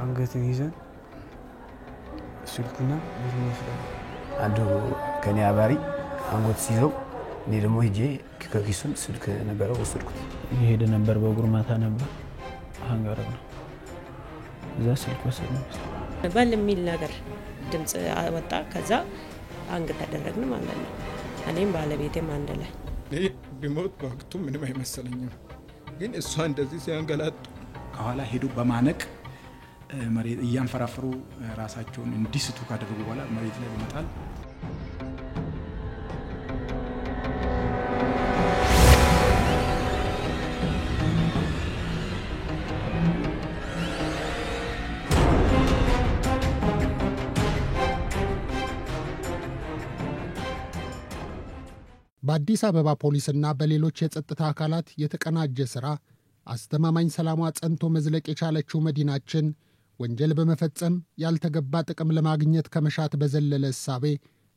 አንገትን ይዘን ስልኩና ብሩን ወስደን አንዱ ከኔ አባሪ አንገት ሲይዘው እኔ ደግሞ ሄጄ ከኪሱን ስልክ ነበር ወሰድኩት። ይሄድ ነበር በጉርማታ ነበር አንጋራ ነው እዛ ስልክ ወሰድን በልሚል ነገር ድምጽ ወጣ። ከዛ አንገት ተደረግን ማለት ነው። እኔም ባለቤቴም አንድ ላይ ቢሞት በወቅቱ ምንም አይመስለኝም። ግን እሷ እንደዚህ ሲያንገላጡ ከኋላ ሄዱ በማነቅ መሬት እያንፈራፈሩ ራሳቸውን እንዲስቱ ካደረጉ በኋላ መሬት ላይ በመጣል በአዲስ አበባ ፖሊስና በሌሎች የጸጥታ አካላት የተቀናጀ ሥራ አስተማማኝ ሰላሟ ጸንቶ መዝለቅ የቻለችው መዲናችን ወንጀል በመፈጸም ያልተገባ ጥቅም ለማግኘት ከመሻት በዘለለ እሳቤ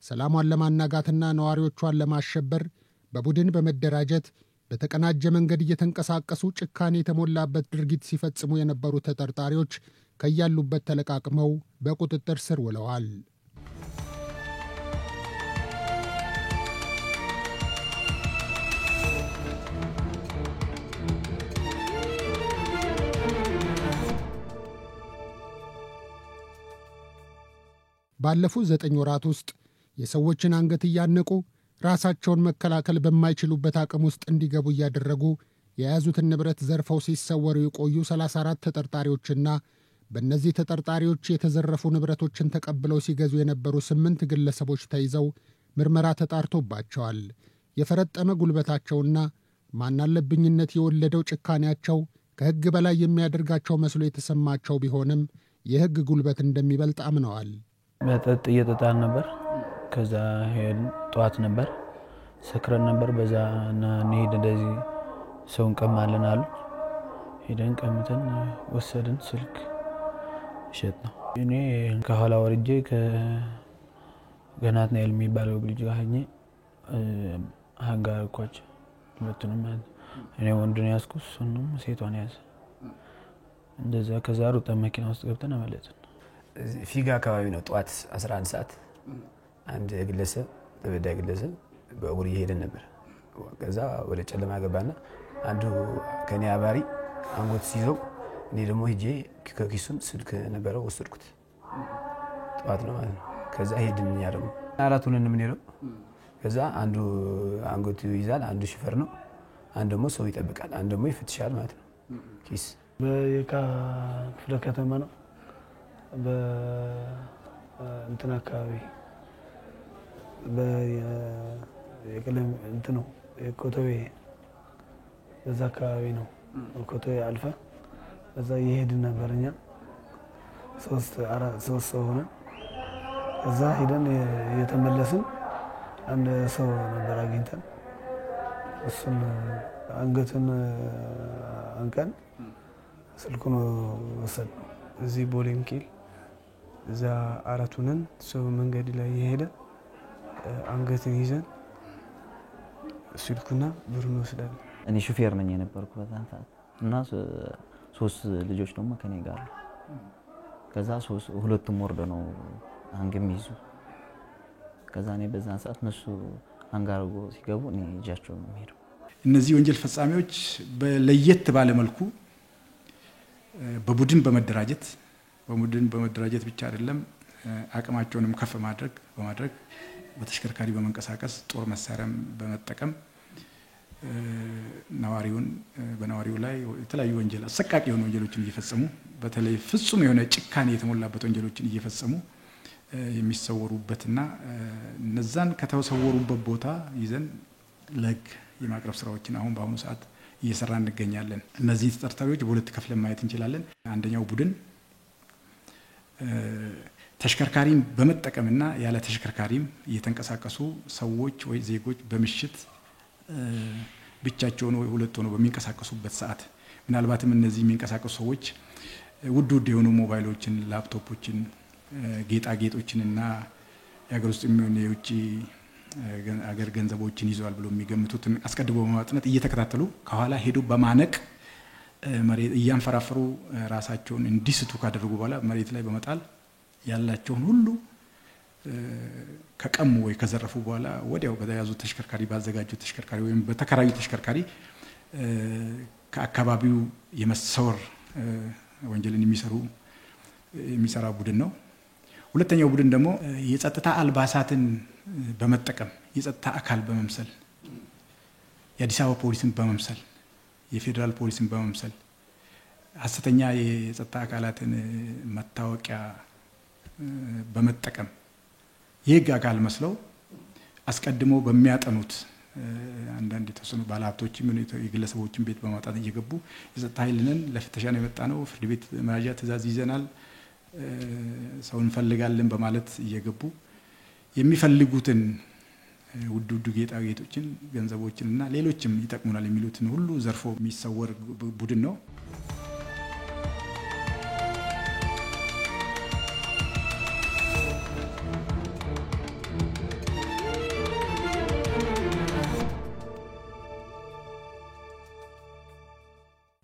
ሰላሟን ለማናጋትና ነዋሪዎቿን ለማሸበር በቡድን በመደራጀት በተቀናጀ መንገድ እየተንቀሳቀሱ ጭካኔ የተሞላበት ድርጊት ሲፈጽሙ የነበሩ ተጠርጣሪዎች ከያሉበት ተለቃቅመው በቁጥጥር ስር ውለዋል። ባለፉት 9 ወራት ውስጥ የሰዎችን አንገት እያነቁ ራሳቸውን መከላከል በማይችሉበት አቅም ውስጥ እንዲገቡ እያደረጉ የያዙትን ንብረት ዘርፈው ሲሰወሩ የቆዩ 34 ተጠርጣሪዎችና በእነዚህ ተጠርጣሪዎች የተዘረፉ ንብረቶችን ተቀብለው ሲገዙ የነበሩ 8 ግለሰቦች ተይዘው ምርመራ ተጣርቶባቸዋል። የፈረጠመ ጉልበታቸውና ማናለብኝነት የወለደው ጭካኔያቸው ከሕግ በላይ የሚያደርጋቸው መስሎ የተሰማቸው ቢሆንም የሕግ ጉልበት እንደሚበልጥ አምነዋል። መጠጥ እየጠጣን ነበር። ከዛ ሄድን። ጧት ነበር ሰክረን ነበር። በዛ እና እንሂድ እንደዚህ ሰው እንቀማለን አሉ። ሄደን ቀምተን ወሰድን። ስልክ ሸጥ ነው። እኔ ከኋላ ወርጄ ከገናት ነው የሚባለው ልጅ ጋር ሆኜ አንጋርኳች ሁለቱንም። እኔ ወንዱን ያዝኩ፣ እሱንም ሴቷን ያዘ። እንደዛ ከዛ ሩጠን መኪና ውስጥ ገብተን አመለጥን። ፊጋ አካባቢ ነው ጧት 11 ሰዓት አንድ ግለሰብ ተበዳይ ግለሰብ በእግሩ እየሄደ ነበር። ከዛ ወደ ጨለማ ገባና አንዱ ከኔ አባሪ አንገት ሲይዘው እኔ ደግሞ ሄጄ ከኪሱን ስልክ ነበር ወሰድኩት። ጧት ነው ማለት ነው። ከዛ ሄድን እኛ ደግሞ አራቱን እንምንሄደው። ከዛ አንዱ አንገቱ ይዛል፣ አንዱ ሹፌር ነው፣ አንዱ ደግሞ ሰው ይጠብቃል፣ አንዱ ደግሞ ይፈትሻል ማለት ነው ኪስ። በየካ ክፍለ ከተማ ነው በእንትን አካባቢ በየቀለም እንትን ነው የኮተቤ በዛ አካባቢ ነው። ኮተቤ አልፈ በዛ እየሄድን ነበርኛ 3 ሰው ሆነን እዛ ሄደን እየተመለስን አንድ ሰው ነበር አግኝተን እሱን አንገቱን አንቀን ስልኩን ወሰድን። እዚህ ቦሌ ሚካኤል እዛ አራቱንን ሰው መንገድ ላይ የሄደ አንገትን ይዘን ስልኩና ብሩን ወስደን እኔ ሹፌር ነኝ የነበርኩ በዛን ሰዓት እና 3 ልጆች ደግሞ ከኔ ጋር ከዛ ሁለቱም ወርደ ነው አንገም ይዙ። ከዛ እኔ በዛን ሰዓት እነሱ አንጋርጎ ሲገቡ እኔ እጃቸው ነው ሄዱ። እነዚህ ወንጀል ፈጻሚዎች በለየት ባለ መልኩ በቡድን በመደራጀት ብቻ አይደለም አቅማቸውንም ከፍ በማድረግ በተሽከርካሪ በመንቀሳቀስ ጦር መሳሪያም በመጠቀም በነዋሪው ላይ የተለያዩ ወንጀል አሰቃቂ የሆኑ ወንጀሎችን እየፈጸሙ በተለይ ፍጹም የሆነ ጭካኔ የተሞላበት ወንጀሎችን እየፈጸሙ የሚሰወሩበትና እነዛን ከተሰወሩበት ቦታ ይዘን ለሕግ የማቅረብ ስራዎችን አሁን በአሁኑ ሰዓት እየሰራ እንገኛለን። እነዚህ ተጠርጣሪዎች በሁለት ከፍለን ማየት እንችላለን። አንደኛው ቡድን ተሽከርካሪን በመጠቀምና ያለ ተሽከርካሪም እየተንቀሳቀሱ ሰዎች ወይ ዜጎች በምሽት ብቻቸውን ወይ ሁለት ሆነው በሚንቀሳቀሱበት ሰዓት ምናልባትም እነዚህ የሚንቀሳቀሱ ሰዎች ውድ የሆኑ ሞባይሎችን፣ ላፕቶፖችን፣ ጌጣጌጦችንና የሀገር ውስጥ የሚሆኑ የውጭ አገር ገንዘቦችን ይዘዋል ብሎ የሚገምቱትን አስቀድሞ በማጥናት እየተከታተሉ ከኋላ ሄዶ በማነቅ መሬት እያንፈራፈሩ ራሳቸውን እንዲስቱ ካደረጉ በኋላ መሬት ላይ በመጣል ያላቸውን ሁሉ ከቀሙ ወይ ከዘረፉ በኋላ ወዲያው በተያዙ ተሽከርካሪ ባዘጋጁ ተሽከርካሪ ወይም በተከራዩ ተሽከርካሪ ከአካባቢው የመሰወር ወንጀልን የሚሰራ ቡድን ነው። ሁለተኛው ቡድን ደግሞ የጸጥታ አልባሳትን በመጠቀም የጸጥታ አካል በመምሰል የአዲስ አበባ ፖሊስን በመምሰል የፌዴራል ፖሊስን በመምሰል ሐሰተኛ የጸጥታ አካላትን መታወቂያ በመጠቀም የህግ አካል መስለው አስቀድሞ በሚያጠኑት አንዳንድ የተወሰኑ ባለሀብቶችም የግለሰቦችን ቤት በማውጣት እየገቡ የጸጥታ ኃይልን ለፍተሻ ነው የመጣ ነው፣ ፍርድ ቤት መያዣ ትእዛዝ ይዘናል፣ ሰው እንፈልጋለን በማለት እየገቡ የሚፈልጉትን ውድ ጌጣጌጦችን፣ ገንዘቦችንና ሌሎችም ይጠቅሙናል የሚሉትን ሁሉ ዘርፎ የሚሰወር ቡድን ነው።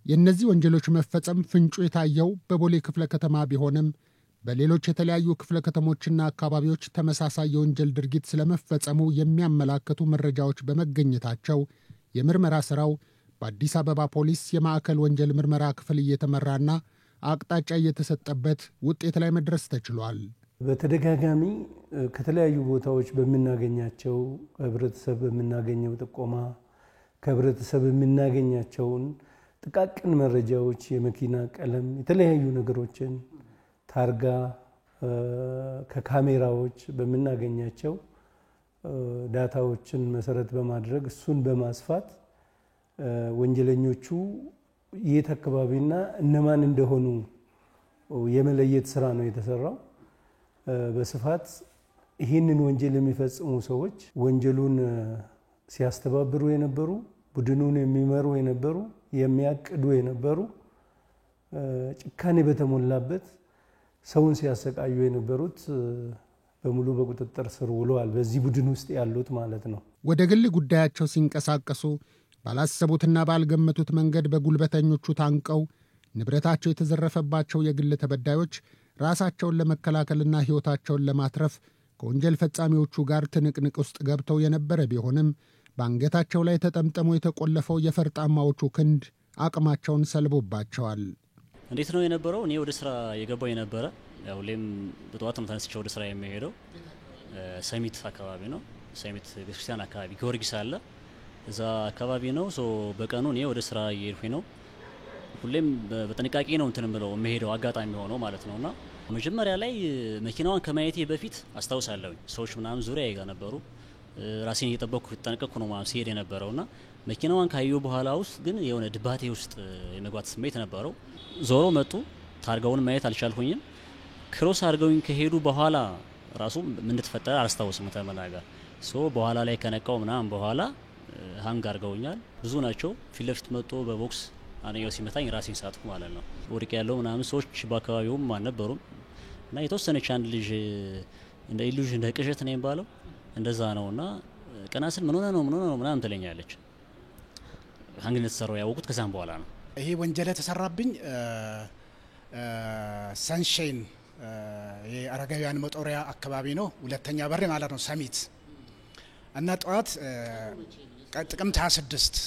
የእነዚህ ወንጀሎች መፈጸም ፍንጩ የታየው በቦሌ ክፍለ ከተማ ቢሆንም በሌሎች የተለያዩ ክፍለ ከተሞችና አካባቢዎች ተመሳሳይ የወንጀል ድርጊት ስለመፈጸሙ የሚያመላክቱ መረጃዎች በመገኘታቸው የምርመራ ሥራው በአዲስ አበባ ፖሊስ የማዕከል ወንጀል ምርመራ ክፍል እየተመራና አቅጣጫ እየተሰጠበት ውጤት ላይ መድረስ ተችሏል። በተደጋጋሚ ከተለያዩ ቦታዎች በምናገኛቸው ከህብረተሰብ በምናገኘው ጥቆማ ከህብረተሰብ የምናገኛቸውን ጥቃቅን መረጃዎች የመኪና ቀለም የተለያዩ ነገሮችን ታርጋ ከካሜራዎች በምናገኛቸው ዳታዎችን መሰረት በማድረግ እሱን በማስፋት ወንጀለኞቹ የት አካባቢና እነማን እንደሆኑ የመለየት ስራ ነው የተሰራው። በስፋት ይህንን ወንጀል የሚፈጽሙ ሰዎች ወንጀሉን ሲያስተባብሩ የነበሩ ቡድኑን የሚመሩ የነበሩ የሚያቅዱ የነበሩ ጭካኔ በተሞላበት ሰውን ሲያሰቃዩ የነበሩት በሙሉ በቁጥጥር ስር ውለዋል። በዚህ ቡድን ውስጥ ያሉት ማለት ነው። ወደ ግል ጉዳያቸው ሲንቀሳቀሱ ባላሰቡትና ባልገመቱት መንገድ በጉልበተኞቹ ታንቀው ንብረታቸው የተዘረፈባቸው የግል ተበዳዮች ራሳቸውን ለመከላከልና ሕይወታቸውን ለማትረፍ ከወንጀል ፈጻሚዎቹ ጋር ትንቅንቅ ውስጥ ገብተው የነበረ ቢሆንም በአንገታቸው ላይ ተጠምጥሞ የተቆለፈው የፈርጣማዎቹ ክንድ አቅማቸውን ሰልቦባቸዋል። እንዴት ነው የነበረው? እኔ ወደ ስራ የገባው የነበረ ሁሌም በጠዋት ነው ተነስቼ ወደ ስራ የሚሄደው። ሰሚት አካባቢ ነው። ሰሚት ቤተክርስቲያን አካባቢ ጊዮርጊስ አለ፣ እዛ አካባቢ ነው። በቀኑ እኔ ወደ ስራ እየሄድኩኝ ነው። ሁሌም በጥንቃቄ ነው እንትን ብለው የሚሄደው አጋጣሚ ሆነው ማለት ነውና መጀመሪያ ላይ መኪናዋን ከማየቴ በፊት አስታውሳለሁኝ ሰዎች ምናምን ዙሪያ ይጋ ነበሩ። ራሴን እየጠበቅኩ ተጠንቀቅኩ ነው ማለት ሲሄድ የነበረውና መኪናዋን ካየሁ በኋላ ውስጥ ግን የሆነ ድባቴ ውስጥ የመግባት ስሜት ነበረው። ዞሮ መጡ። ታርጋውን ማየት አልቻልኩኝም። ክሮስ አድርገውኝ ከሄዱ በኋላ ራሱ ምን እንደተፈጠረ አላስታውስም ተመናገር። በኋላ ላይ ከነቃው ምናምን በኋላ ሃንግ አድርገውኛል። ብዙ ናቸው። ፊት ለፊት መጥቶ በቦክስ አንኛው ሲመታኝ ራሴን ሳትኩ ማለት ነው። ወድቄ ያለው ምናምን ሰዎች በአካባቢውም አልነበሩም እና የተወሰነች አንድ ልጅ እንደ ኢሉዥን እንደ ቅዠት ነው የሚባለው እንደዛ ነውና ቀናስል ምን ሆነ ነው ምናምን ትለኛለች። ሃንግ እንደተሰራው ያወቁት ከዛም በኋላ ነው። ይሄ ወንጀል የተሰራብኝ ሰንሻይን የአረጋውያን መጦሪያ አካባቢ ነው። ሁለተኛ በር ማለት ነው ሰሚት እና ጠዋት ጥቅምት 26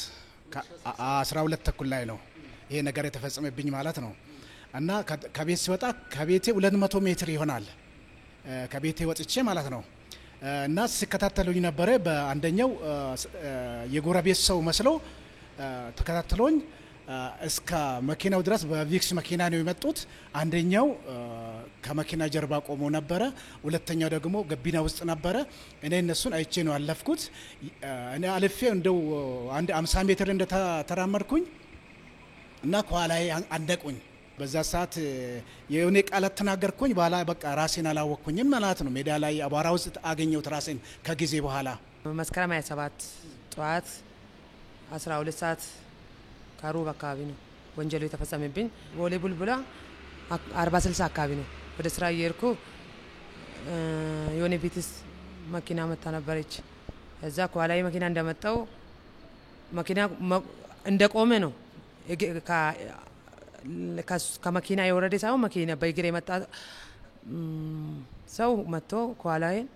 12 ተኩል ላይ ነው ይሄ ነገር የተፈጸመብኝ ማለት ነው። እና ከቤት ሲወጣ ከቤቴ 200 ሜትር ይሆናል ከቤቴ ወጥቼ ማለት ነው። እና ሲከታተሉኝ ነበረ። በአንደኛው የጎረቤት ሰው መስለው ተከታተሉኝ እስከ መኪናው ድረስ በቪክስ መኪና ነው የመጡት። አንደኛው ከመኪና ጀርባ ቆሞ ነበረ፣ ሁለተኛው ደግሞ ገቢና ውስጥ ነበረ። እኔ እነሱን አይቼ ነው አለፍኩት። እኔ አልፌ እንደው አንድ 50 ሜትር እንደተራመድኩኝ እና ከኋላዬ አንደቁኝ። በዛ ሰዓት የኔ ቃላት ተናገርኩኝ። በኋላ በቃ ራሴን አላወቅኩኝም ማለት ነው። ሜዳ ላይ አቧራ ውስጥ አገኘሁት ራሴን ከጊዜ በኋላ። መስከረም 27 ጠዋት 12 ሰዓት ከሩብ አካባቢ ነው ወንጀሉ የተፈጸመብኝ። ቦሌ ቡልቡላ 40/60 አካባቢ ነው ወደ ስራ እየሄድኩ የሆነ ቪትስ መኪና መታ ነበረች። እዛ ከኋላዬ መኪና እንደመጣው መኪና እንደቆመ ነው ከመኪና የወረደ ሳይሆን መኪና በእግር የመጣ ሰው መጥቶ ከኋላዬን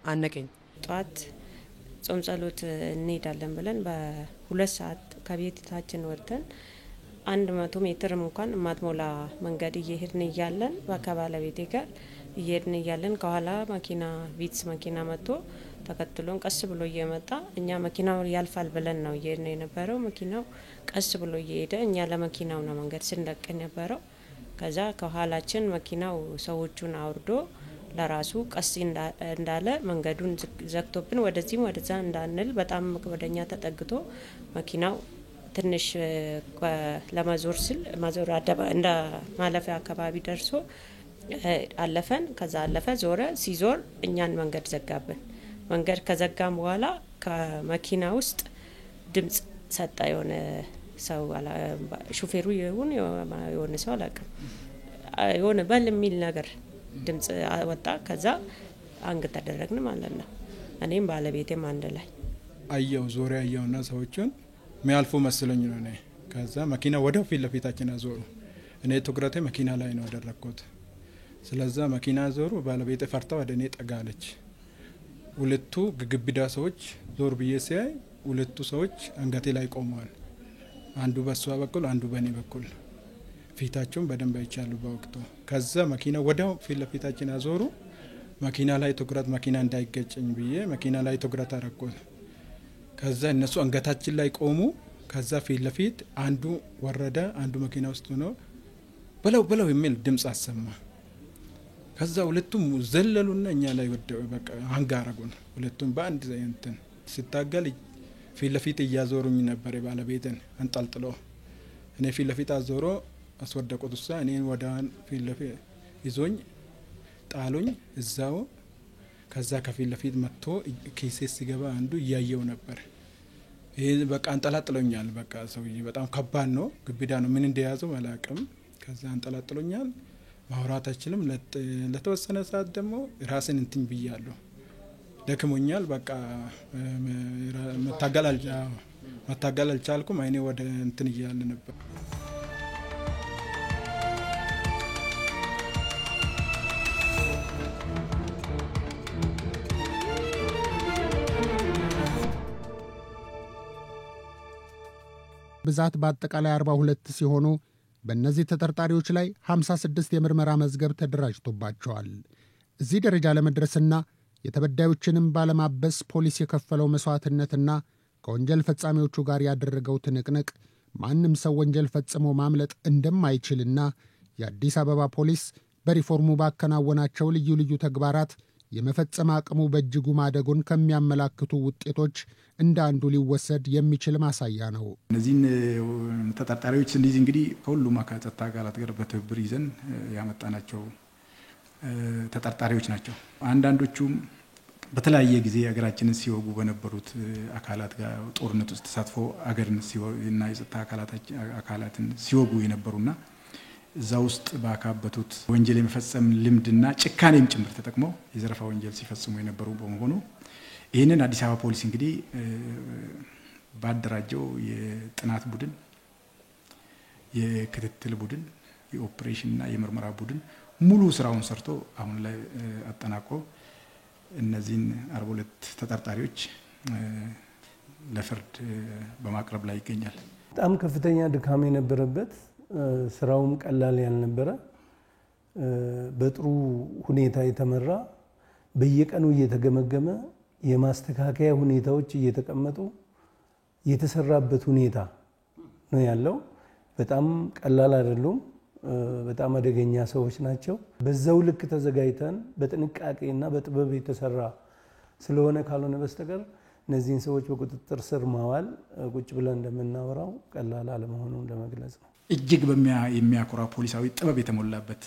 አነቀኝ። ጠዋት ጾም ጸሎት እንሄዳለን ብለን በ2 ሰዓት ከቤታችን ወጥተን 100 ሜትርም እንኳን ማትሞላ መንገድ እየሄድን እያለን ከባለቤቴ ጋር እየሄድን እያለን ከኋላ መኪና ቪትስ መኪና መጥቶ ተከትሎን ቀስ ብሎ እየመጣ እኛ መኪናው ያልፋል ብለን ነው እየሄድን የነበረው። መኪናው ቀስ ብሎ እየሄደ እኛ ለመኪናው ነው መንገድ ስንለቅ የነበረው። ከዛ ከኋላችን መኪናው ሰዎቹን አውርዶ ለራሱ ቀስ እንዳለ መንገዱን ዘግቶብን ወደዚህም ወደዛ እንዳንል በጣም ወደኛ ተጠግቶ መኪናው ትንሽ ለማዞር ሲል ማዞር እንደ ማለፊያ አካባቢ ደርሶ አለፈን። ከዛ አለፈ ዞረ። ሲዞር እኛን መንገድ ዘጋብን። መንገድ ከዘጋም በኋላ ከመኪና ውስጥ ድምጽ ሰጣ። የሆነ ሰው ሹፌሩ ይሁን የሆነ ሰው አላውቅም፣ የሆነ በል የሚል ነገር ድምጽ ወጣ። ከዛ አንግ ተደረግን ማለት ነው። እኔም ባለቤቴም አንድ ላይ አየው ዞሪያ አየውና ሰዎችን የሚያልፉ መስለኝ ነው እኔ። ከዛ መኪና ወዲያው ፊት ለፊታችን አዞሩ። እኔ ትኩረቴ መኪና ላይ ነው ያደረኩት። ስለዛ መኪና ዞሩ። ባለቤቴ ፈርታ ወደ እኔ ጠጋለች። ሁለቱ ግግብዳ ሰዎች ዞር ብዬ ሲያይ ሁለቱ ሰዎች አንገቴ ላይ ቆመዋል። አንዱ በሷ በኩል አንዱ በእኔ በኩል ፊታቸውን በደንብ አይቻሉ በወቅቱ። ከዛ መኪና ወዲያው ፊት ለፊታችን አዞሩ። መኪና ላይ ትኩረት መኪና እንዳይገጨኝ ብዬ መኪና ላይ ትኩረት አረኩት። ከዛ እነሱ አንገታችን ላይ ቆሙ። ከዛ ፊት ለፊት አንዱ ወረደ። አንዱ መኪና ውስጥ ሆኖ በለው የሚል ድምጽ አሰማ። ከዛ ሁለቱም ዘለሉና እኛ ላይ ወደው በቃ አንጋረጉን። ሁለቱም በአንድ እንትን ሲታገል ፊት ለፊት እያዞሩኝ ነበር። ባለቤትን አንጠልጥሎ እኔ ፊት ለፊት አዞሮ አስወደቁት። እሷ እኔን ወዳን ፊት ለፊት ይዞኝ ጣሉኝ እዛው። ከዛ ከፊት ለፊት መጥቶ ኪሴ ሲገባ አንዱ እያየው ነበር። ይሄ በቃ አንጠላጥሎኛል። በቃ ሰውዬ በጣም ከባድ ነው፣ ግብዳ ነው። ምን እንደያዘው አላውቅም። ከዛ አንጠላጥሎኛል። ማውራት አይችልም። ለተወሰነ ሰዓት ደግሞ ራስን እንትን ብያለሁ፣ ደክሞኛል። በቃ መታገል አልቻልኩም። አይኔ ወደ እንትን እያለ ነበር። ብዛት በአጠቃላይ 42 ሲሆኑ በእነዚህ ተጠርጣሪዎች ላይ 56 የምርመራ መዝገብ ተደራጅቶባቸዋል። እዚህ ደረጃ ለመድረስና የተበዳዮችንም ባለማበስ ፖሊስ የከፈለው መስዋዕትነትና ከወንጀል ፈጻሚዎቹ ጋር ያደረገው ትንቅንቅ ማንም ሰው ወንጀል ፈጽሞ ማምለጥ እንደማይችልና የአዲስ አበባ ፖሊስ በሪፎርሙ ባከናወናቸው ልዩ ልዩ ተግባራት የመፈጸም አቅሙ በእጅጉ ማደጉን ከሚያመላክቱ ውጤቶች እንደ አንዱ ሊወሰድ የሚችል ማሳያ ነው። እነዚህን ተጠርጣሪዎች እንደዚህ እንግዲህ ከሁሉም ጸጥታ አካላት ጋር በትብብር ይዘን ያመጣናቸው ተጠርጣሪዎች ናቸው። አንዳንዶቹም በተለያየ ጊዜ ሀገራችንን ሲወጉ በነበሩት አካላት ጋር ጦርነት ውስጥ ተሳትፎ ሀገርን እና የጸጥታ አካላትን ሲወጉ የነበሩና እዛ ውስጥ ባካበቱት ወንጀል የመፈጸም ልምድና ጭካኔም ጭምር ተጠቅመው የዘረፋ ወንጀል ሲፈጽሙ የነበሩ በመሆኑ ይህንን አዲስ አበባ ፖሊስ እንግዲህ ባደራጀው የጥናት ቡድን፣ የክትትል ቡድን፣ የኦፕሬሽንና የምርመራ ቡድን ሙሉ ስራውን ሰርቶ አሁን ላይ አጠናቆ እነዚህን 42 ተጠርጣሪዎች ለፍርድ በማቅረብ ላይ ይገኛል። በጣም ከፍተኛ ድካም የነበረበት ስራውም ቀላል ያልነበረ በጥሩ ሁኔታ የተመራ በየቀኑ እየተገመገመ የማስተካከያ ሁኔታዎች እየተቀመጡ የተሰራበት ሁኔታ ነው ያለው። በጣም ቀላል አይደሉም። በጣም አደገኛ ሰዎች ናቸው። በዛው ልክ ተዘጋጅተን በጥንቃቄና በጥበብ የተሰራ ስለሆነ ካልሆነ በስተቀር እነዚህን ሰዎች በቁጥጥር ስር ማዋል ቁጭ ብለን እንደምናወራው ቀላል አለመሆኑን ለመግለጽ ነው። እጅግ የሚያኮራ ፖሊሳዊ ጥበብ የተሞላበት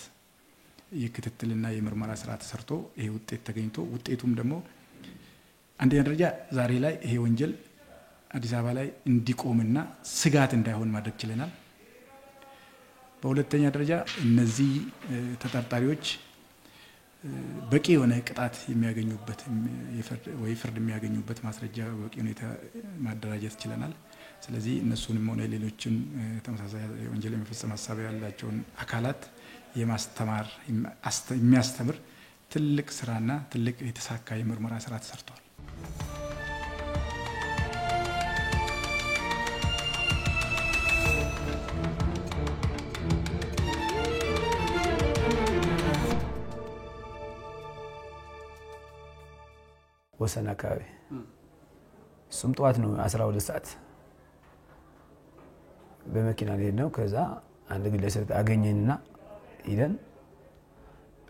የክትትልና የምርመራ ስራ ተሰርቶ ይሄ ውጤት ተገኝቶ ውጤቱም ደግሞ አንደኛ ደረጃ ዛሬ ላይ ይሄ ወንጀል አዲስ አበባ ላይ እንዲቆምና ስጋት እንዳይሆን ማድረግ ችለናል። በሁለተኛ ደረጃ እነዚህ ተጠርጣሪዎች በቂ የሆነ ቅጣት የሚያገኙበት ወይ ፍርድ የሚያገኙበት ማስረጃ በቂ ሁኔታ ማደራጀት ችለናል። ስለዚህ እነሱንም ሆነ ሌሎችን ተመሳሳይ ወንጀል የመፈጸም ሀሳብ ያላቸውን አካላት የማስተማር የሚያስተምር ትልቅ ስራና ትልቅ የተሳካ የምርመራ ስራ ተሰርቷል። ወሰን አካባቢ እሱም ጠዋት ነው 12 ሰዓት በመኪና ላይ ነው። ከዛ አንድ ግለሰብ አገኘንና ሄደን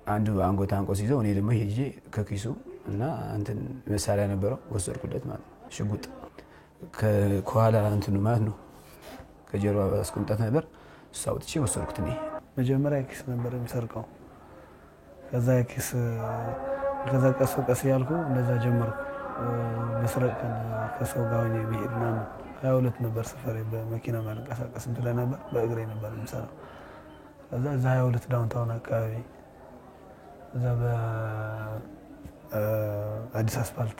አንዱ አንጎት አንቆስ ይዘው እኔ ደግሞ ሄጄ ከኪሱ እና እንትን መሳሪያ ነበረው ወሰድኩለት ማለት ነው። ሽጉጥ ከኋላ እንትኑ ማለት ነው ከጀርባ አስቀምጣት ነበር። ሳውጥቼ ወሰድኩት። እኔ መጀመሪያ ኪስ ነበር የሚሰርቀው። ከዛ ቀስ ያልኩ እንደዛ ጀመርኩ መስረቅ ከሰው ጋር ሆኜ ብሄድ ምናምን 22 ነበር ሰፈሬ በመኪና ማንቀሳቀስ እንትን ነበር በእግሬ ነበር የምሰራው። ከዛ 22 ዳውንታውን አካባቢ እዛ በአዲስ አስፋልት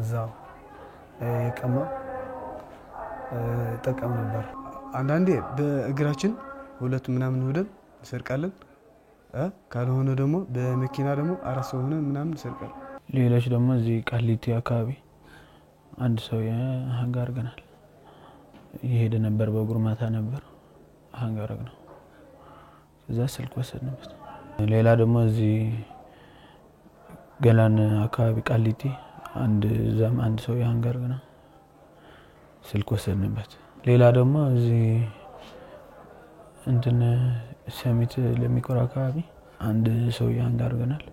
እዛው የቀማ ጠቀም ነበር። አንዳንዴ በእግራችን ሁለት ምናምን ሆደን እንሰርቃለን። ካልሆነ ደግሞ በመኪና ደግሞ 4 ሰው ሆነን ምናምን እንሰርቃለን። ሌሎች ደግሞ እዚህ ቃሊቲ አካባቢ አንድ ሰው ሀንግ አድርገናል። ይሄድ ነበር በእግሩ ማታ ነበር ሀንግ አደረግነው። ከዛ ስልክ ወሰድንበት። ሌላ ደግሞ እዚህ ገላን አካባቢ ቃሊቲ አንድ ሰው ሀንግ አድርገናል። ስልክ ወሰድንበት። ሌላ ደግሞ እዚህ እንትን ሰሚት ለሚቆራ አካባቢ አንድ ሰው ሀንግ አድርገናል።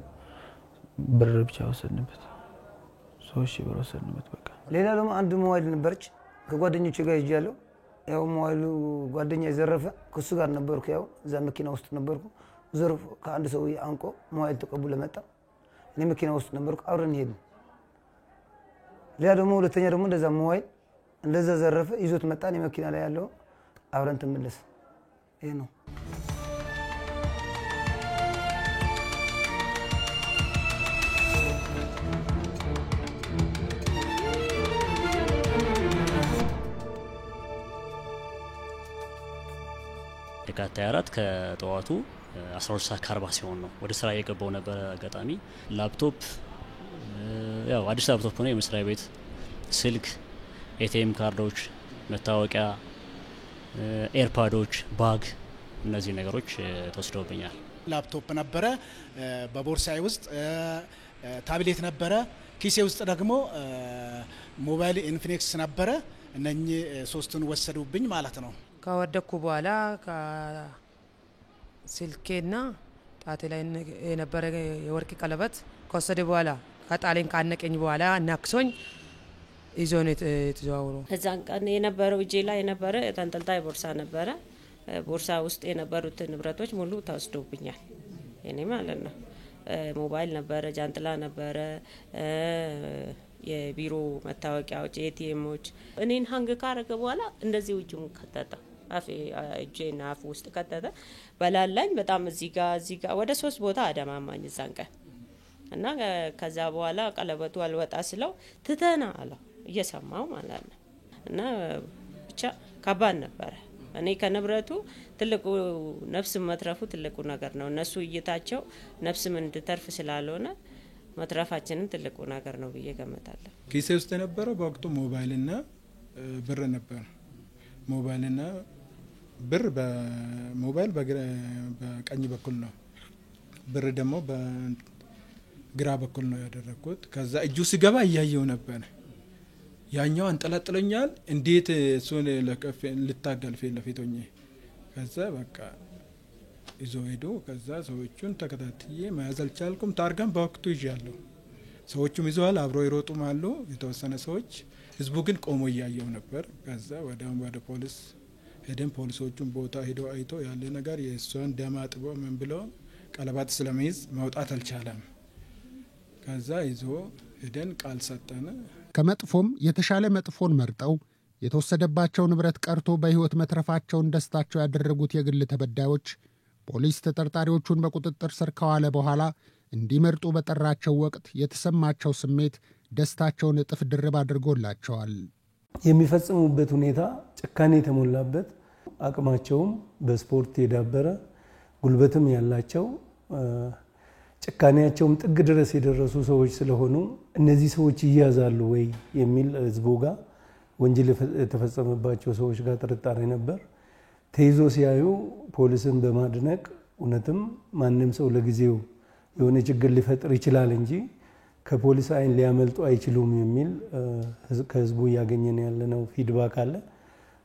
ብር ብቻ ወሰድንበት። 3000 ብር ወሰድንበት። በቃ ሌላ ደግሞ አንድ ሞባይል ነበርች ከጓደኞቼ ጋር ይያለው ያው ሞባይሉ ጓደኛ የዘረፈ ከሱ ጋር ነበርኩ። ያው እዛ መኪና ውስጥ ነበርኩ። ዘርፎ ከአንድ ሰው አንቆ ሞባይል ተቀብሎ መጣ። እኔ መኪና ውስጥ ነበርኩ። አብረን ሄድን። ሌላ ደግሞ ሁለተኛ ደግሞ እንደዛ ሞባይል እንደዛ ዘረፈ ይዞት መጣ። እኔ መኪና ላይ ያለው አብረን ተመለስ። ይሄ ነው። የካቲት 24 ከጠዋቱ 12 ሰዓት ከ40 ሲሆን ነው ወደ ስራ የገባው ነበር። አጋጣሚ ላፕቶፕ ያው አዲስ ላፕቶፕ ነው የመስሪያ ቤት ስልክ፣ ኤቲኤም ካርዶች፣ መታወቂያ፣ ኤርፓዶች፣ ባግ እነዚህ ነገሮች ተወስደውብኛል። ላፕቶፕ ነበረ በቦርሳዬ ውስጥ፣ ታብሌት ነበረ ኪሴ ውስጥ ደግሞ ሞባይል ኢንፊኒክስ ነበረ። እነኚህ ሶስቱን ወሰዱብኝ ማለት ነው። ከወደኩ በኋላ ስልኬና ጣቴ ላይ የነበረ የወርቅ ቀለበት ከወሰደ በኋላ ከጣሌን ካነቀኝ በኋላ ናክሶኝ ይዞን የተዘዋወሩ። እዛን ቀን የነበረው እጄ ላይ የነበረ ተንጠልጣይ ቦርሳ ነበረ። ቦርሳ ውስጥ የነበሩት ንብረቶች ሙሉ ተወስዶብኛል። እኔ ማለት ነው ሞባይል ነበረ፣ ጃንጥላ ነበረ፣ የቢሮ መታወቂያዎች፣ ኤቲኤሞች። እኔን ሀንግ ካረገ በኋላ እንደዚህ እጁን ከተተ እጄና አፍ ውስጥ ከተተ። በላላኝ በጣም እዚህ ጋር ወደ 3 ቦታ አደማማኝ እዛን ቀን እና ከዛ በኋላ ቀለበቱ አልወጣ ስለው ትተና አለው እየሰማው ማለት ነው። እና ብቻ ከባድ ነበረ። እኔ ከንብረቱ ትልቁ ነፍስ መትረፉ ትልቁ ነገር ነው። እነሱ እይታቸው ነፍስም እንድተርፍ ስላልሆነ መትረፋችንን ትልቁ ነገር ነው ብዬ ገምታለሁ። ኪሴ ውስጥ የነበረው በወቅቱ ሞባይልና ብር ነበር። ሞባይልና ብር በሞባይል በቀኝ በኩል ነው፣ ብር ደግሞ በግራ በኩል ነው ያደረኩት። ከዛ እጁ ሲገባ እያየው ነበር። ያኛው አንጠላጥሎኛል። እንዴት እሱን ልታገል ፊት ለፊት ሆኜ ከዛ በቃ ይዞ ሄዶ ከዛ ሰዎቹን ተከታትዬ መያዝ አልቻልኩም። ታርጋም በወቅቱ ይዣለሁ። ሰዎቹም ይዘዋል፣ አብሮ ይሮጡም አሉ የተወሰነ ሰዎች። ህዝቡ ግን ቆሞ እያየው ነበር። ከዛ ወደ ፖሊስ ሄደን ፖሊሶቹን ቦታ ሄዶ አይቶ ያለ ነገር የእሷን ደም አጥቦ ምን ብሎ ቀለባት ስለሚይዝ መውጣት አልቻለም። ከዛ ይዞ ሄደን ቃል ሰጠን። ከመጥፎም የተሻለ መጥፎን መርጠው የተወሰደባቸው ንብረት ቀርቶ በህይወት መትረፋቸውን ደስታቸው ያደረጉት የግል ተበዳዮች ፖሊስ ተጠርጣሪዎቹን በቁጥጥር ስር ከዋለ በኋላ እንዲመርጡ በጠራቸው ወቅት የተሰማቸው ስሜት ደስታቸውን እጥፍ ድርብ አድርጎላቸዋል። የሚፈጽሙበት ሁኔታ ጭካኔ የተሞላበት አቅማቸውም በስፖርት የዳበረ ጉልበትም ያላቸው ጭካኔያቸውም ጥግ ድረስ የደረሱ ሰዎች ስለሆኑ እነዚህ ሰዎች ይያዛሉ ወይ የሚል ህዝቡ ጋር ወንጀል የተፈጸመባቸው ሰዎች ጋር ጥርጣሬ ነበር። ተይዞ ሲያዩ ፖሊስን በማድነቅ እውነትም ማንም ሰው ለጊዜው የሆነ ችግር ሊፈጥር ይችላል እንጂ ከፖሊስ አይን ሊያመልጡ አይችሉም የሚል ከህዝቡ እያገኘን ያለነው ፊድባክ አለ።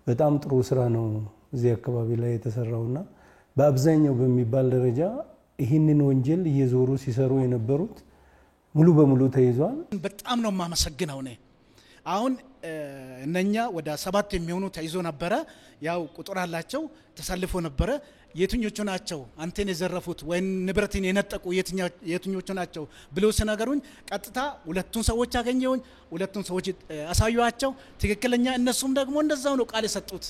በጣም ጥሩ ስራ ነው እዚህ አካባቢ ላይ የተሰራውና በአብዛኛው በሚባል ደረጃ ይህንን ወንጀል እየዞሩ ሲሰሩ የነበሩት ሙሉ በሙሉ ተይዟል። በጣም ነው የማመሰግነው። እኔ አሁን እነኛ ወደ 7 የሚሆኑ ተይዞ ነበረ። ያው ቁጥር አላቸው ተሰልፎ ነበረ። የትኞቹ ናቸው አንተን የዘረፉት ወይ ንብረትን የነጠቁ የትኞቹ ናቸው ብሎ ሲነገሩኝ ቀጥታ ሁለቱን ሰዎች አገኘሁኝ። ሁለቱን ሰዎች አሳዩዋቸው። ትክክለኛ እነሱም ደግሞ እንደዛው ነው ቃል የሰጡት።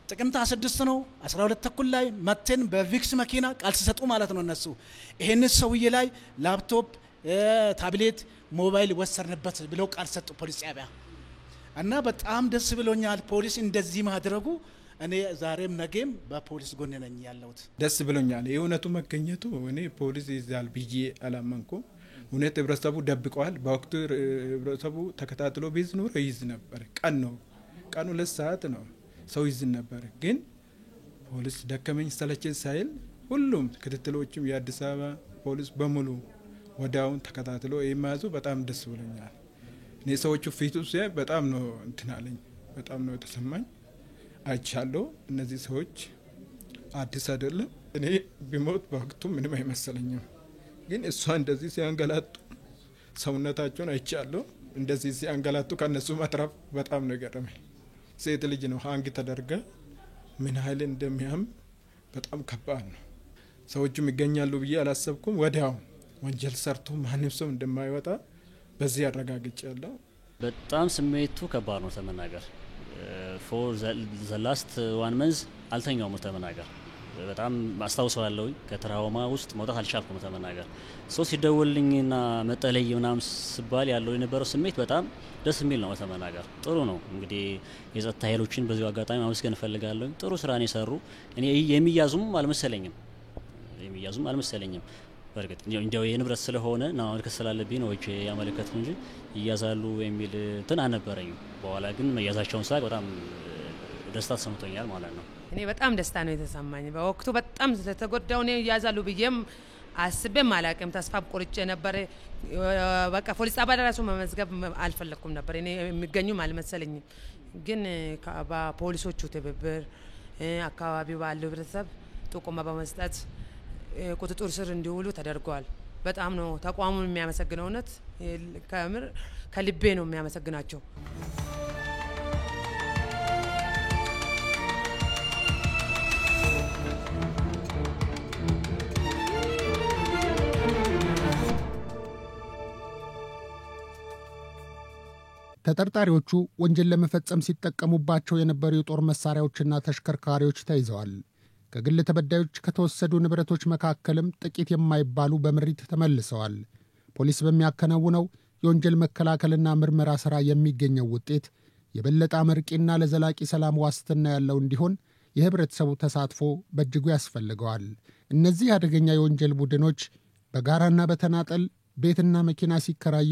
ጥቅምት 26 ነው 12 ተኩል ላይ መተን በቪክስ መኪና ቃል ሲሰጡ ማለት ነው እነሱ ይሄን ሰውዬ ላይ ላፕቶፕ፣ ታብሌት፣ ሞባይል ወሰርንበት ብለው ቃል ሰጡ ፖሊስ ጣቢያ እና በጣም ደስ ብሎኛል ፖሊስ እንደዚህ ማድረጉ። እኔ ዛሬም ነገም በፖሊስ ጎን ነኝ ያለሁት። ደስ ብሎኛል የእውነቱ መገኘቱ። እኔ ፖሊስ ይዛል ብዬ አላመንኩም። እውነት ህብረተሰቡ ደብቀዋል። በወቅቱ ህብረተሰቡ ተከታትሎ ቢዝ ኖሮ ይዝ ነበር። ቀኑ 2 ሰዓት ነው ሰው ይዝን ነበር። ግን ፖሊስ ደከመኝ ሰለቸኝ ሳይል ሁሉም ክትትሎችም የአዲስ አበባ ፖሊስ በሙሉ ወዳውን ተከታትሎ የማያዙ በጣም ደስ ብሎኛል። እኔ ሰዎቹ ፊቱ ሲያይ በጣም ነው እንትናለኝ፣ በጣም ነው የተሰማኝ። አይቻለሁ እነዚህ ሰዎች አዲስ አይደለም። እኔ ቢሞት በወቅቱ ምንም አይመሰለኝም። ግን እሷ እንደዚህ ሲያንገላቱ ሰውነታቸውን አይቻለሁ። እንደዚህ ሲያንገላቱ ከነሱ መትረፍ በጣም ነው ገረመኝ። ሴት ልጅ ነው ሃንግ ተደርጋ ምን ኃይል እንደሚያም በጣም ከባድ ነው። ሰዎቹም ይገኛሉ ብዬ አላሰብኩም። ወዲያው ወንጀል ሰርቶ ማንም ሰው እንደማይወጣ በዚህ አረጋግጫለሁ። በጣም ስሜቱ ከባድ ነው ተመናገር። ፎር ዘ ላስት 1 መንዝ አልተኛውም ተመናገር። በጣም አስታውሰዋለሁ። ከትራውማ ውስጥ መውጣት አልቻልኩም ተመናገር። ሰው ሲደውልልኝና መጠለይ ምናምን ስባል ያለው የነበረው ስሜት በጣም ደስ የሚል ነው ተመናገር። ጥሩ ነው እንግዲህ የጸጥታ ኃይሎችን በዚሁ አጋጣሚ ማመስገን እፈልጋለሁ። ጥሩ ስራ ነው የሰሩ። እኔ የሚያዙም አልመሰለኝም። በርግጥ እንዲያው የንብረት ስለሆነ ነው ማመልከት ስላለብኝ ነው ያመለከትኩ እንጂ ይያዛሉ የሚል እንትን አልነበረኝም። በኋላ ግን መያዛቸውን ሳቅ በጣም ደስታ ተሰምቶኛል ማለት ነው። እኔ በጣም ደስታ ነው የተሰማኝ። በወቅቱ በጣም ስለተጎዳው ነው ይያዛሉ ብዬም አስቤም አላቅም። ተስፋ ቆርጬ ነበር። በቃ ፖሊስ ጣቢያ ራሱ መመዝገብ አልፈለኩም ነበር። እኔ የሚገኙም አልመሰለኝም። ግን በፖሊሶቹ ትብብር አካባቢው ባለው ህብረተሰብ ጥቆማ በመስጠት ቁጥጥር ስር እንዲውሉ ተደርጓል። በጣም ነው ተቋሙን የሚያመሰግነው። እውነት ከምር ከልቤ ነው የሚያመሰግናቸው። ተጠርጣሪዎቹ ወንጀል ለመፈጸም ሲጠቀሙባቸው የነበሩ የጦር መሳሪያዎችና ተሽከርካሪዎች ተይዘዋል። ከግል ተበዳዮች ከተወሰዱ ንብረቶች መካከልም ጥቂት የማይባሉ በምሪት ተመልሰዋል። ፖሊስ በሚያከናውነው የወንጀል መከላከልና ምርመራ ሥራ የሚገኘው ውጤት የበለጠ አመርቂና ለዘላቂ ሰላም ዋስትና ያለው እንዲሆን የህብረተሰቡ ተሳትፎ በእጅጉ ያስፈልገዋል። እነዚህ አደገኛ የወንጀል ቡድኖች በጋራና በተናጠል ቤትና መኪና ሲከራዩ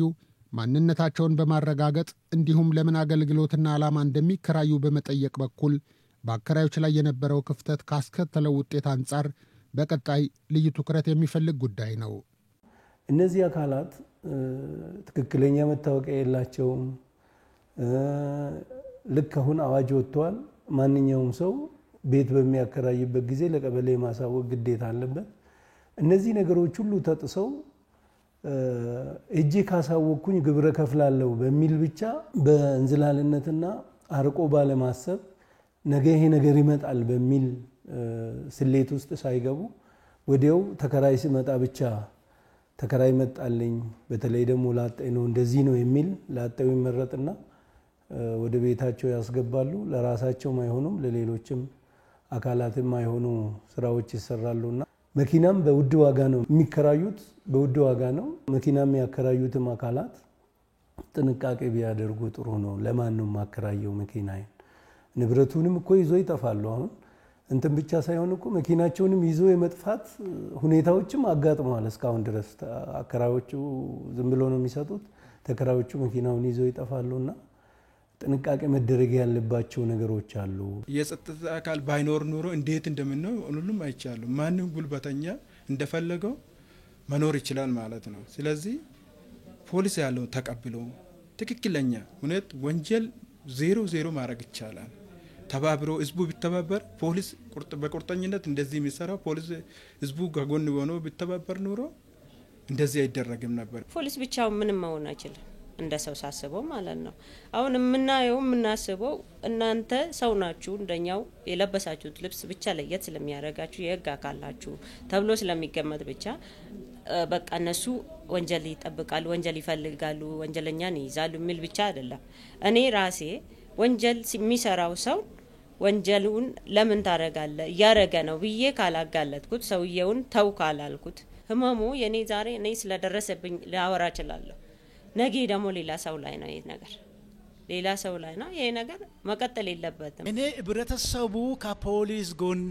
ማንነታቸውን በማረጋገጥ እንዲሁም ለምን አገልግሎትና ዓላማ እንደሚከራዩ በመጠየቅ በኩል በአከራዮች ላይ የነበረው ክፍተት ካስከተለው ውጤት አንጻር በቀጣይ ልዩ ትኩረት የሚፈልግ ጉዳይ ነው። እነዚህ አካላት ትክክለኛ መታወቂያ የላቸውም። ልክ አሁን አዋጅ ወጥቷል። ማንኛውም ሰው ቤት በሚያከራይበት ጊዜ ለቀበሌ ማሳወቅ ግዴታ አለበት። እነዚህ ነገሮች ሁሉ ተጥሰው እጄ ካሳወቅኩኝ ግብረ ከፍላለሁ በሚል ብቻ በእንዝላልነትና አርቆ ባለማሰብ ነገ ይሄ ነገር ይመጣል በሚል ስሌት ውስጥ ሳይገቡ ወዲያው ተከራይ ሲመጣ ብቻ ተከራይ መጣልኝ፣ በተለይ ደግሞ ላጤ ነው እንደዚህ ነው የሚል ላጤው ይመረጥና ወደ ቤታቸው ያስገባሉ። ለራሳቸውም አይሆኑም፣ ለሌሎችም አካላትም አይሆኑ ስራዎች ይሰራሉና መኪናም በውድ ዋጋ ነው የሚከራዩት፣ በውድ ዋጋ ነው። መኪናም ያከራዩትም አካላት ጥንቃቄ ቢያደርጉ ጥሩ ነው። ለማን ነው ማከራየው መኪናዬን? ንብረቱንም እኮ ይዞ ይጠፋሉ። አሁን እንትን ብቻ ሳይሆን እኮ መኪናቸውንም ይዞ የመጥፋት ሁኔታዎችም አጋጥመዋል። እስካሁን ድረስ አከራዮቹ ዝም ብሎ ነው የሚሰጡት፣ ተከራዮቹ መኪናውን ይዞ ይጠፋሉና ጥንቃቄ መደረግ ያለባቸው ነገሮች አሉ። የጸጥታ አካል ባይኖር ኑሮ እንዴት እንደምንነው ሁሉም አይቻሉ። ማንም ጉልበተኛ እንደፈለገው መኖር ይችላል ማለት ነው። ስለዚህ ፖሊስ ያለው ተቀብሎ ትክክለኛ እውነት ወንጀል 0 ማድረግ ይቻላል። ተባብሮ ህዝቡ ቢተባበር ፖሊስ በቁርጠኝነት እንደዚህ የሚሰራው ፖሊስ ህዝቡ ከጎን ሆኖ ቢተባበር ኑሮ እንደዚህ አይደረግም ነበር። ፖሊስ ብቻው ምንም መሆን አይችልም እንደ ሰው ሳስበው ማለት ነው። አሁን የምናየው የምናስበው እናንተ ሰው ናችሁ፣ እንደኛው የለበሳችሁት ልብስ ብቻ ለየት ስለሚያደርጋችሁ የህግ አካላችሁ ተብሎ ስለሚገመት ብቻ በቃ እነሱ ወንጀል ይጠብቃሉ፣ ወንጀል ይፈልጋሉ፣ ወንጀለኛን ይይዛሉ የሚል ብቻ አይደለም። እኔ ራሴ ወንጀል የሚሰራው ሰው ወንጀሉን ለምን ታረጋለ እያረገ ነው ብዬ ካላጋለጥኩት ሰውየውን ተው ካላልኩት ህመሙ የኔ ዛሬ እኔ ስለደረሰብኝ ላወራ እችላለሁ። ነገ ደግሞ ሌላ ሰው ላይ ነው ይሄ ነገር፣ ሌላ ሰው ላይ ነው ይሄ ነገር መቀጠል የለበትም። እኔ ህብረተሰቡ ከፖሊስ ጎን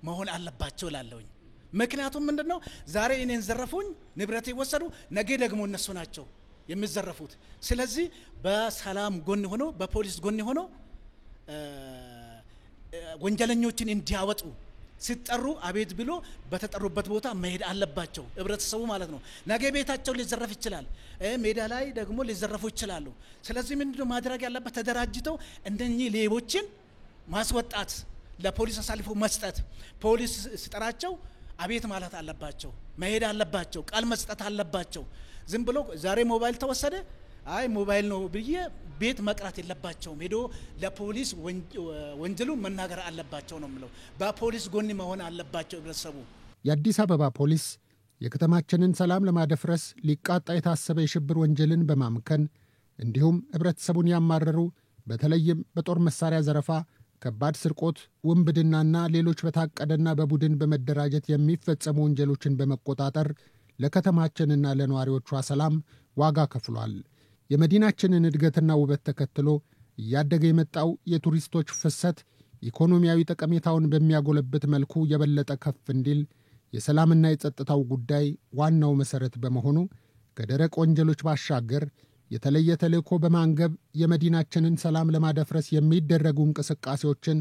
መሆን አለባቸው ላለሁኝ። ምክንያቱም ምንድነው ዛሬ እኔን ዘረፉኝ፣ ንብረቴ ወሰዱ፣ ነገ ደግሞ እነሱ ናቸው የሚዘረፉት። ስለዚህ በሰላም ጎን ሆኖ በፖሊስ ጎን ሆኖ ወንጀለኞችን እንዲያወጡ ሲጠሩ አቤት ብሎ በተጠሩበት ቦታ መሄድ አለባቸው ህብረተሰቡ ማለት ነው። ነገ ቤታቸው ሊዘረፍ ይችላል፣ ሜዳ ላይ ደግሞ ሊዘረፉ ይችላሉ። ስለዚህ ምንድነው ማድረግ ያለበት? ተደራጅተው እነኚህ ሌቦችን ማስወጣት፣ ለፖሊስ አሳልፎ መስጠት። ፖሊስ ሲጠራቸው አቤት ማለት አለባቸው፣ መሄድ አለባቸው፣ ቃል መስጠት አለባቸው። ዝም ብሎ ዛሬ ሞባይል ተወሰደ አይ ሞባይል ነው ብዬ ቤት መቅራት የለባቸውም። ሄዶ ለፖሊስ ወንጀሉን መናገር አለባቸው ነው የምለው። በፖሊስ ጎን መሆን አለባቸው ህብረተሰቡ። የአዲስ አበባ ፖሊስ የከተማችንን ሰላም ለማደፍረስ ሊቃጣ የታሰበ የሽብር ወንጀልን በማምከን እንዲሁም ህብረተሰቡን ያማረሩ በተለይም በጦር መሳሪያ ዘረፋ፣ ከባድ ስርቆት፣ ውንብድናና ሌሎች በታቀደና በቡድን በመደራጀት የሚፈጸሙ ወንጀሎችን በመቆጣጠር ለከተማችንና ለነዋሪዎቿ ሰላም ዋጋ ከፍሏል። የመዲናችንን እድገትና ውበት ተከትሎ እያደገ የመጣው የቱሪስቶች ፍሰት ኢኮኖሚያዊ ጠቀሜታውን በሚያጎለብት መልኩ የበለጠ ከፍ እንዲል የሰላምና የጸጥታው ጉዳይ ዋናው መሠረት በመሆኑ ከደረቅ ወንጀሎች ባሻገር የተለየ ተልእኮ በማንገብ የመዲናችንን ሰላም ለማደፍረስ የሚደረጉ እንቅስቃሴዎችን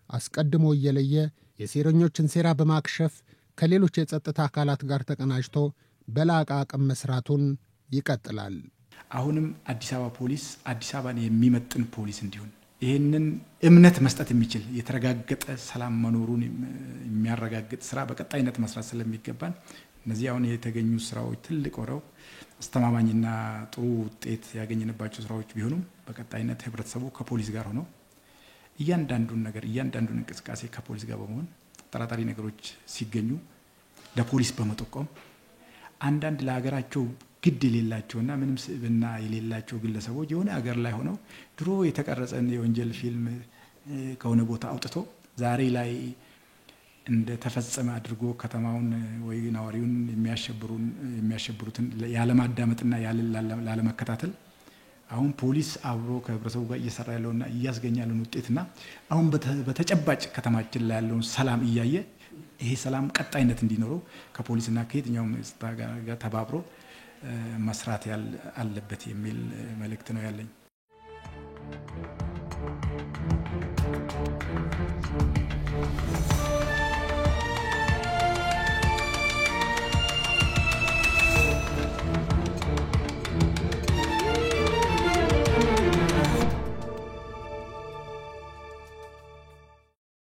አስቀድሞ እየለየ የሴረኞችን ሴራ በማክሸፍ ከሌሎች የጸጥታ አካላት ጋር ተቀናጅቶ በላቀ አቅም መስራቱን ይቀጥላል። አሁንም አዲስ አበባ ፖሊስ አዲስ አበባን የሚመጥን ፖሊስ እንዲሆን ይህንን እምነት መስጠት የሚችል የተረጋገጠ ሰላም መኖሩን የሚያረጋግጥ ስራ በቀጣይነት መስራት ስለሚገባን እነዚህ አሁን የተገኙ ስራዎች ትልቅ ሆነው አስተማማኝና ጥሩ ውጤት ያገኘንባቸው ስራዎች ቢሆኑም በቀጣይነት ህብረተሰቡ ከፖሊስ ጋር ሆኖ እያንዳንዱን እንቅስቃሴ ከፖሊስ ጋር በመሆን ጠራጣሪ ነገሮች ሲገኙ ለፖሊስ በመጠቆም አንዳንድ ለሀገራቸው ግድ የሌላቸውና ምንም ስብዕና የሌላቸው ግለሰቦች የሆነ ሀገር ላይ ሆነው ድሮ የተቀረጸን የወንጀል ፊልም ከሆነ ቦታ አውጥቶ ዛሬ ላይ እንደ ተፈጸመ አድርጎ ከተማውን ወይ ነዋሪውን የሚያሸብሩትን ያለማዳመጥና ያለመከታተል አሁን ፖሊስ አብሮ ከህብረተሰቡ ጋር እየሰራ ያለውና እያስገኘ ያለውን ውጤትና አሁን በተጨባጭ ከተማችን ላይ ያለውን ሰላም እያየ ይሄ ሰላም ቀጣይነት እንዲኖረው ከፖሊስና ከየትኛውም ጋር ተባብሮ መስራት አለበት የሚል መልእክት ነው ያለኝ።